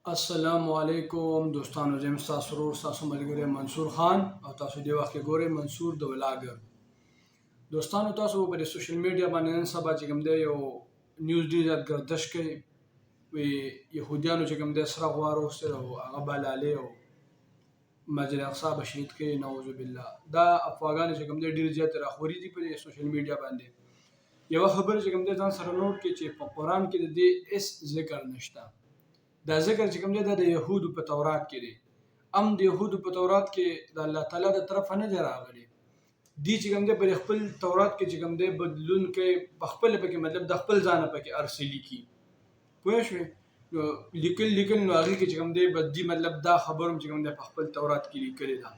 السلام علیکم دوستانو، زه یم ستاسو ورور ستاسو ملګری منصور خان او تاسو دې وخت کې ګورئ منصور د ولاګر. دوستانو، تاسو په سوشل میډیا باندې نن سبا چې کوم دی یو نیوز ډېر زیات ګردش کوي، وایي یهودیانو چې کوم دی سره غوا راوستل او هغه بلالې او مسجد اقصی به شهید کوي. نعوذ بالله. دا افواګانې چې کوم دی ډېرې زیاتې راخورې دي په سوشل میډیا باندې. یوه خبره چې کوم دی ځان سره نوټ کړئ چې په قرآن کې د دې هېڅ ذکر نشته. دا ذکر چې کوم دی دا د یهودو په تورات کې دی. د یهودو په تورات کې د الله تعالی د طرفه نه دی راغلی. دی چې کوم دی په خپل تورات کې چې کوم دی بدلون کوي، په خپله پکې مطلب د خپل ځانه پکې هر څه لیکي. پوه شوې؟ نو لیکل نو هغې کې چې کوم دی بدي مطلب دا خبره هم چې کوم دی په خپل تورات کې لیکلې ده.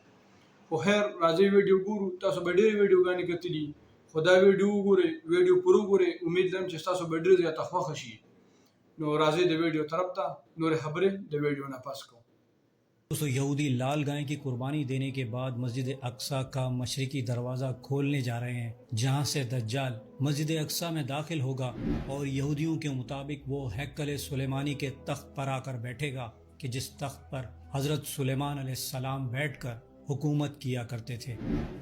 خو خیر راځئ ویډیو ګورو. تاسو به ډېرې ویډیوګانې کتلي، خو دا ویډیو وګورئ، ویډیو پوره وګورئ. امید لرم چې ستاسو به ډېره زیاته خوښه شي. نو راځئ د ویډیو طرف ته، نورې خبرې د ویډیو نه پس کوو. دوستو، یہودی لال گائے کی قربانی دینے کے بعد مسجد اقصی کا مشرقی دروازہ کھولنے جا رہے ہیں، جہاں سے دجال مسجد اقصی میں داخل ہوگا اور یہودیوں کے مطابق وہ ہیکل سلیمانی کے تخت پر آ کر بیٹھے گا کہ جس تخت پر حضرت سلیمان علیہ السلام بیٹھ کر حکومت کیا کرتے تھے.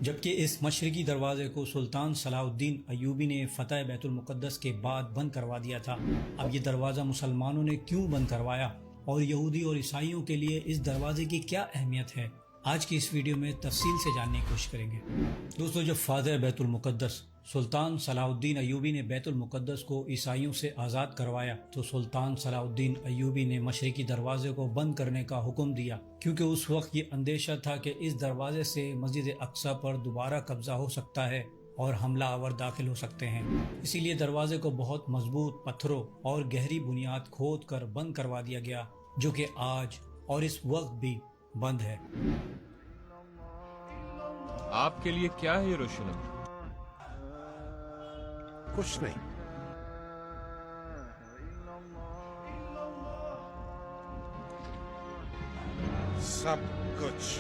جبکہ اس مشرقی دروازے کو سلطان صلاح الدین ایوبی نے فتح بیت المقدس کے بعد بند کروا دیا تھا. اب یہ دروازہ مسلمانوں نے کیوں بند کروایا اور یہودی اور عیسائیوں کے لیے اس دروازے کی کیا اہمیت ہے، آج کی اس ویڈیو میں تفصیل سے جاننے کی کوشش کریں گے. دوستو، جب فاتح بیت المقدس سلطان صلاح الدین ایوبی نے بیت المقدس کو عیسائیوں سے آزاد کروایا تو سلطان صلاح الدین ایوبی نے مشرقی دروازے کو بند کرنے کا حکم دیا، کیونکہ اس وقت یہ اندیشہ تھا کہ اس دروازے سے مسجد اقصی پر دوبارہ قبضہ ہو سکتا ہے اور حملہ آور داخل ہو سکتے ہیں. اسی لیے دروازے کو بہت مضبوط پتھروں اور گہری بنیاد کھود کر بند کروا دیا گیا، جو کہ آج اور اس وقت بھی بند ہے. آپ کے لیے کیا ہے یروشلم؟ کچھ نہیں. سب کچھ.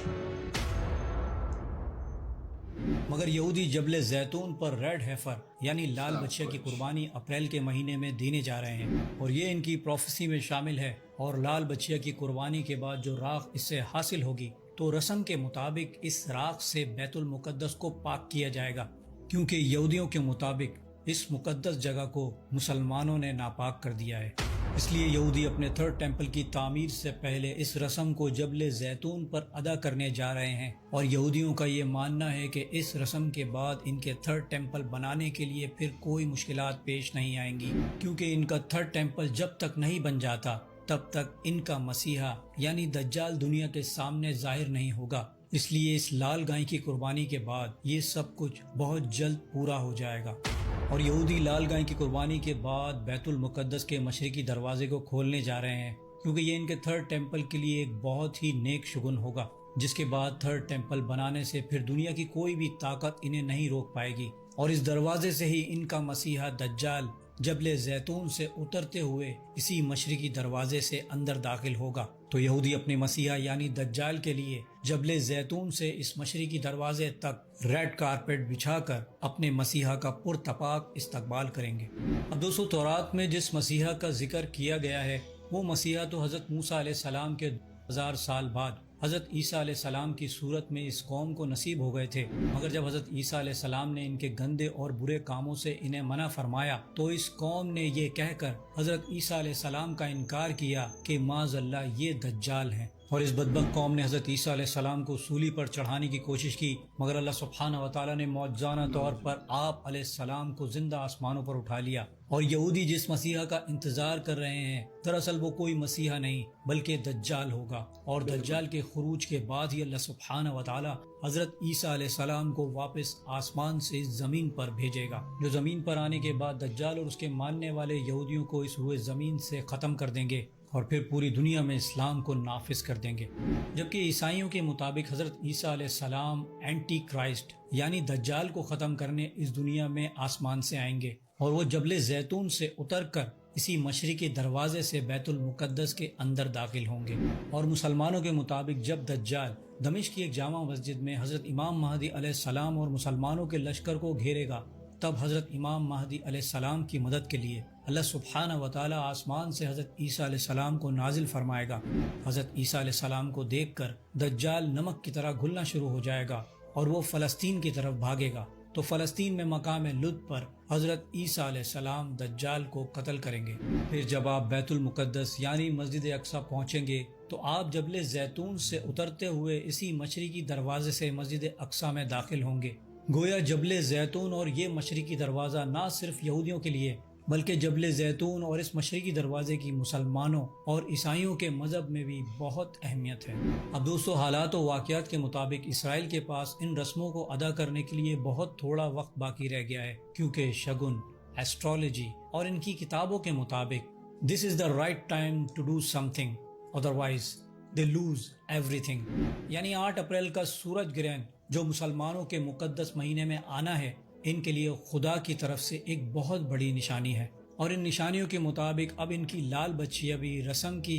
مگر یہودی جبل زیتون پر ریڈ ہیفر یعنی لال بچے کی قربانی اپریل کے مہینے میں دینے جا رہے ہیں، اور یہ ان کی پروفیسی میں شامل ہے. اور لال بچے کی قربانی کے بعد جو راکھ اس سے حاصل ہوگی تو رسم کے مطابق اس راکھ سے بیت المقدس کو پاک کیا جائے گا، کیونکہ یہودیوں کے مطابق اس مقدس جگہ کو مسلمانوں نے ناپاک کر دیا ہے. اس لیے یہودی اپنے تھرڈ ٹیمپل کی تعمیر سے پہلے اس رسم کو جبل زیتون پر ادا کرنے جا رہے ہیں. اور یہودیوں کا یہ ماننا ہے کہ اس رسم کے بعد ان کے تھرڈ ٹیمپل بنانے کے لیے پھر کوئی مشکلات پیش نہیں آئیں گی، کیونکہ ان کا تھرڈ ٹیمپل جب تک نہیں بن جاتا تب تک ان کا مسیحا یعنی دجال دنیا کے سامنے ظاہر نہیں ہوگا. اس لیے اس لال گائے کی قربانی کے بعد یہ سب کچھ بہت جلد پورا ہو جائے گا. اور یہودی لال گائے کی قربانی کے بعد بیت المقدس کے مشرقی دروازے کو کھولنے جا رہے ہیں، کیونکہ یہ ان کے تھرڈ ٹیمپل کے لیے ایک بہت ہی نیک شگن ہوگا، جس کے بعد تھرڈ ٹیمپل بنانے سے پھر دنیا کی کوئی بھی طاقت انہیں نہیں روک پائے گی. اور اس دروازے سے ہی ان کا مسیحا دجال جبل زیتون سے اترتے ہوئے اسی مشرقی دروازے سے اندر داخل ہوگا. تو یہودی اپنے مسیحا یعنی دجال کے لیے جبل زیتون سے اس مشرقی دروازے تک ریڈ کارپیٹ بچھا کر اپنے مسیحا کا پرتپاک استقبال کریں گے. اب دوستو، تورات میں جس مسیحا کا ذکر کیا گیا ہے وہ مسیحا تو حضرت موسیٰ علیہ السلام کے 2000 سال بعد حضرت عیسیٰ علیہ السلام کی صورت میں اس قوم کو نصیب ہو گئے تھے. مگر جب حضرت عیسیٰ علیہ السلام نے ان کے گندے اور برے کاموں سے انہیں منع فرمایا تو اس قوم نے یہ کہہ کر حضرت عیسیٰ علیہ السلام کا انکار کیا کہ معاذ اللہ یہ دجال ہیں. اور اس بدبخت قوم نے حضرت عیسیٰ علیہ السلام کو سولی پر چڑھانے کی کوشش کی، مگر اللہ سبحانہ و تعالیٰ نے معجزانہ طور پر آپ علیہ السلام کو زندہ آسمانوں پر اٹھا لیا. اور یہودی جس مسیحا کا انتظار کر رہے ہیں دراصل وہ کوئی مسیحا نہیں بلکہ دجال ہوگا. اور دجال کے خروج کے بعد ہی اللہ سبحانہ و تعالیٰ حضرت عیسیٰ علیہ السلام کو واپس آسمان سے زمین پر بھیجے گا، جو زمین پر آنے کے بعد دجال اور اس کے ماننے والے یہودیوں کو اس روئے زمین سے ختم کر دیں گے اور پھر پوری دنیا میں اسلام کو نافذ کر دیں گے. جبکہ عیسائیوں کے مطابق حضرت عیسیٰ علیہ السلام اینٹی کرائسٹ یعنی دجال کو ختم کرنے اس دنیا میں آسمان سے آئیں گے، اور وہ جبل زیتون سے اتر کر اسی مشرقی دروازے سے بیت المقدس کے اندر داخل ہوں گے. اور مسلمانوں کے مطابق جب دجال دمشق کی ایک جامع مسجد میں حضرت امام مہدی علیہ السلام اور مسلمانوں کے لشکر کو گھیرے گا تب حضرت امام مہدی علیہ السلام کی مدد کے لیے اللہ سبحانہ و تعالیٰ آسمان سے حضرت عیسیٰ علیہ السلام کو نازل فرمائے گا۔ حضرت عیسیٰ علیہ السلام کو دیکھ کر دجال نمک کی طرح گھلنا شروع ہو جائے گا اور وہ فلسطین کی طرف بھاگے گا، تو فلسطین میں مقام لد پر حضرت عیسیٰ علیہ السلام دجال کو قتل کریں گے۔ پھر جب آپ بیت المقدس یعنی مسجد اقصی پہنچیں گے تو آپ جبل زیتون سے اترتے ہوئے اسی مشرقی دروازے سے مسجد اقصی میں داخل ہوں گے۔ گویا جبل زیتون اور یہ مشرقی دروازہ نہ صرف یہودیوں کے لیے بلکہ جبل زیتون اور اس مشرقی دروازے کی مسلمانوں اور عیسائیوں کے مذہب میں بھی بہت اہمیت ہے۔ اب دوستو، حالات و واقعات کے مطابق اسرائیل کے پاس ان رسموں کو ادا کرنے کے لیے بہت تھوڑا وقت باقی رہ گیا ہے، کیونکہ شگن، ایسٹرالوجی اور ان کی کتابوں کے مطابق this is the right time to do something otherwise they lose every thing 8 April کا سورج گرہن جو مسلمانوں کے مقدس مہینے میں آنا ہے، ان کے لیے خدا کی طرف سے ایک بہت بڑی نشانی ہے، اور ان نشانیوں کے مطابق اب ان کی لال بچیاں بھی رسم کی